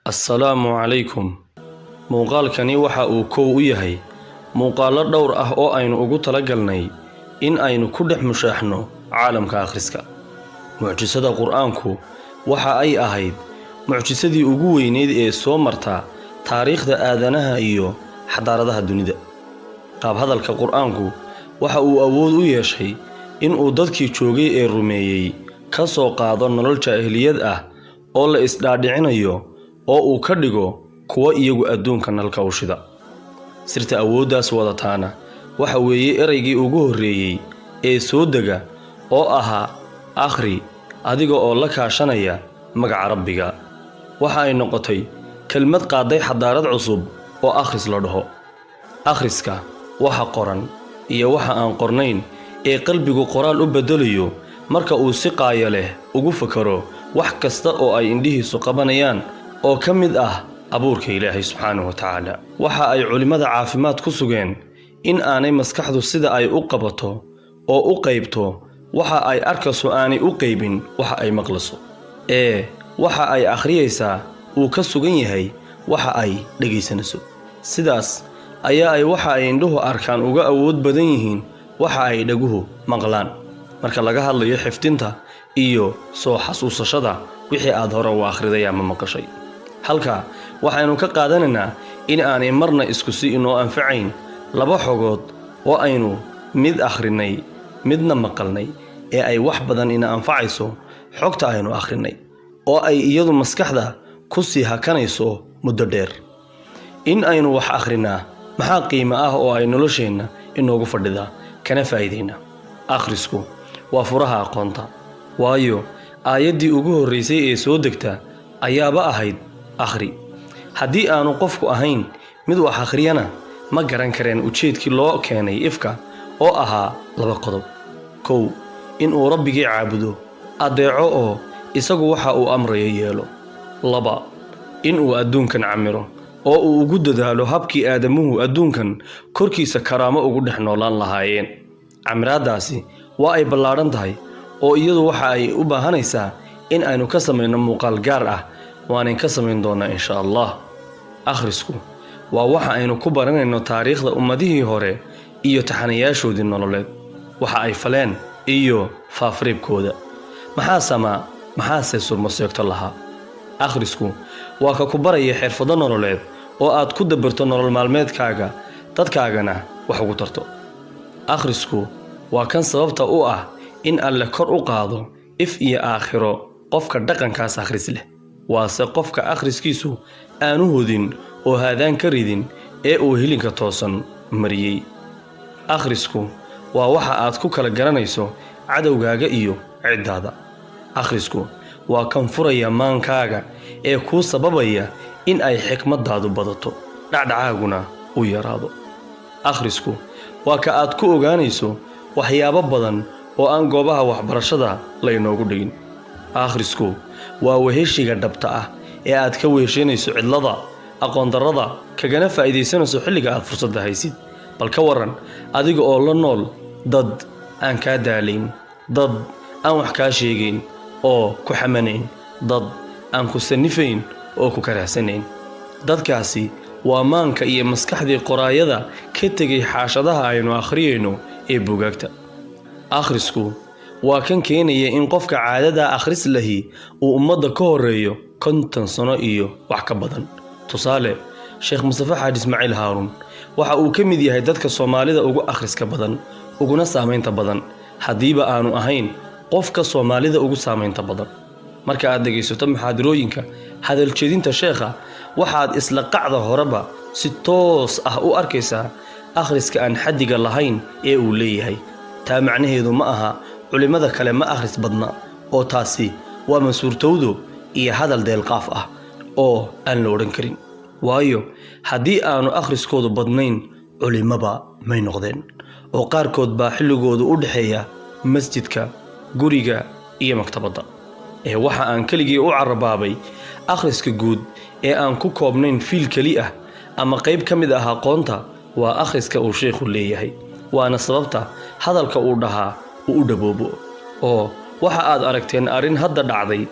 Assalaamu calaykum. Muuqaalkani waxa uu kow u yahay muuqaallo dhowr ah oo aynu ugu talagalnay in aynu ku dhex mushaaxno caalamka akhriska. Mucjisada Qur'aanku waxa ay ahayd mucjisadii ugu weyneyd ee soo marta taariikhda aadanaha iyo xadaaradaha dunida. Qaab hadalka Qur'aanku waxa uu awood u yeeshay in uu dadkii joogay ee rumeeyay ka soo qaado nolol jaahiliyad ah oo la isdhaadhicinayo oo uu ka dhigo kuwa iyagu adduunka nalka u shida. Sirta awooddaas wadataana waxa weeye eraygii ugu horreeyay ee soo dega oo ahaa akhri adiga oo la kaashanaya magaca Rabbiga. Waxa ay noqotay kelmad qaaday xadaarad cusub oo akhris la dhaho. Akhriska waxa qoran iyo waxa aan qornayn ee qalbigu qoraal u bedelayo marka uu si qaaya leh ugu fakaro wax kasta oo ay indhihiisu qabanayaan oo ka mid ah abuurka Ilaahay subxaanahu wa tacaala. Waxa ay culimada caafimaad ku sugeen in aanay maskaxdu sida ay u qabato oo u qaybto waxa ay arkayso aanay u qaybin waxa ay maqlayso. Waxa ay akhriyaysaa uu ka sugan yahay waxa ay dhageysanayso. Sidaas ayaa ay waxa ay indhuhu arkaan uga awood badan yihiin waxa ay dhaguhu maqlaan. Marka laga hadlayo xifdinta iyo soo xasuusashada wixii aad hore u akhriday ama maqashay. Halka waxaynu ka qaadanaynaa in aanay marna isku si inoo anfacayn laba xogood oo aynu mid akhrinay midna maqalnay ee ay wax badan ina anfacayso xogta aynu akhrinay oo ay iyadu maskaxda ku sii hakanayso muddo dheer. In aynu wax akhrinaa maxaa qiimo ah oo ay nolosheenna inoogu fadhida kana faa'iideyna. Akhrisku waa furaha aqoonta, waayo aayaddii ugu horreysay ee soo degta ayaaba ahayd akhri. Haddii aanu qofku ahayn mid wax akhriyana ma garan kareen ujeedkii loo keenay ifka oo ahaa laba qodob. Kow, in uu Rabbigii caabudo adeeco oo isagu waxa uu amrayo yeelo. Laba, in uu adduunkan camiro oo uu ugu dadaalo habkii aadamuhu adduunkan korkiisa karaamo ugu dhex noolaan lahaayeen. Camiraadaasi waa ay ballaaran tahay oo iyadu waxa ay u baahanaysaa in aynu ka samayno muuqaal gaar ah waanan ka samayn doonaa insha Allah. Akhrisku waa waxa aynu ku baranayno taariikhda ummadihii hore iyo taxanayaashoodii nololeed, waxa ay faleen iyo faafreebkooda. maxaase surmo seegto lahaa. Akhrisku waa ka ku baraya xirfado nololeed oo aad ku dabarto nolol maalmeedkaaga dadkaagana wax ugu tarto. Akhrisku waa kan sababta u ah in Alle kor u qaado if iyo aakhiro qofka dhaqankaas akhris leh. Waase qofka akhriskiisu aanu hodin oo haadaan ka ridin ee uu hilinka toosan mariyay. Akhrisku waa waxa aad ku kala garanayso cadowgaaga iyo ciddaada. Akhrisku waa kan furaya maankaaga ee kuu sababaya in ay xikmadaadu badato, dhacdhacaaguna u yaraado. Akhrisku waa ka aad ku ogaanayso waxyaabo badan oo aan goobaha waxbarashada laynoogu dhigin. Akhrisku waa weheshiga dhabta ah ee aad ka weheshanayso cidlada, aqoon darrada, kagana faa'iidaysanayso xilliga aad fursadda haysid. Bal ka waran adiga oo la nool dad aan kaa daalayn, dad aan wax kaa sheegayn oo ku xamanayn, dad aan ku sanifayn oo ku karaahsanayn. Dadkaasi waa maanka iyo maskaxdii qoraayada ka tegay xaashadaha aynu akhriyayno ee buugaagta. Akhrisku waa kan keenaya in qofka caadada akhris lahi uu ummadda ka horeeyo 50 sano iyo wax ka badan. Tusaale, Sheekh Mustafa Xaaji Ismaaciil Haaruun waxa uu ka mid yahay dadka Soomaalida ugu akhriska badan uguna saameynta badan hadiiba aanu ahayn qofka Soomaalida ugu saameynta badan. Marka aad dhageysato muxaadarooyinka hadal jeedinta sheekha waxaad isla qacda horeba si toos ah u arkaysaa akhriska aan xadiga lahayn ee uu leeyahay. taa macnaheedu ma aha culimada kale ma akhris badna oo taasi waa masuurtowdo iyo hadal deelqaaf ah oo aan la odhan karin. waayo haddii aanu akhriskoodu badnayn culimaba may noqdeen oo qaarkood baa xilligoodu u dhaxeeya masjidka, guriga iyo maktabadda. Waxa aan keligii u carabaabay akhriska guud ee aan ku koobnayn fiil kali ah ama qayb ka mid ah aqoonta waa akhriska uu sheekhu leeyahay. waana sababta hadalka uu dhahaa uu u dhaboobo oo waxa aad aragteen arrin hadda dhacday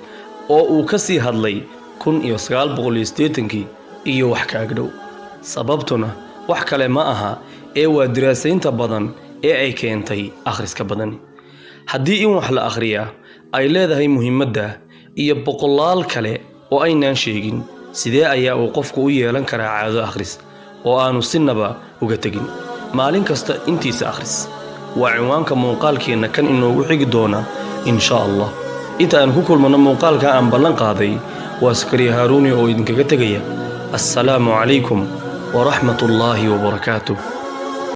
oo uu ka sii hadlay 1980kii iyo wax ka agdhow. sababtuna wax kale ma aha ee waa diraasaynta badan ee ay keentay akhriska badani. haddii in wax la akhriyaa ay leedahay muhiimadda iyo boqolaal kale oo aynaan sheegin, sidee ayaa uu qofku u yeelan karaa caado akhris oo aanu sinaba uga tegin? maalin kasta intiisa akhris waa cinwaanka muuqaalkeenna kan inoogu xigi doona insha Allah. inta aan ku kulmano muuqaalka aan ballan qaaday, waa Sakariya Haruuni oo idinkaga tegaya. assalaamu calaykum ورحمة الله وبركاته.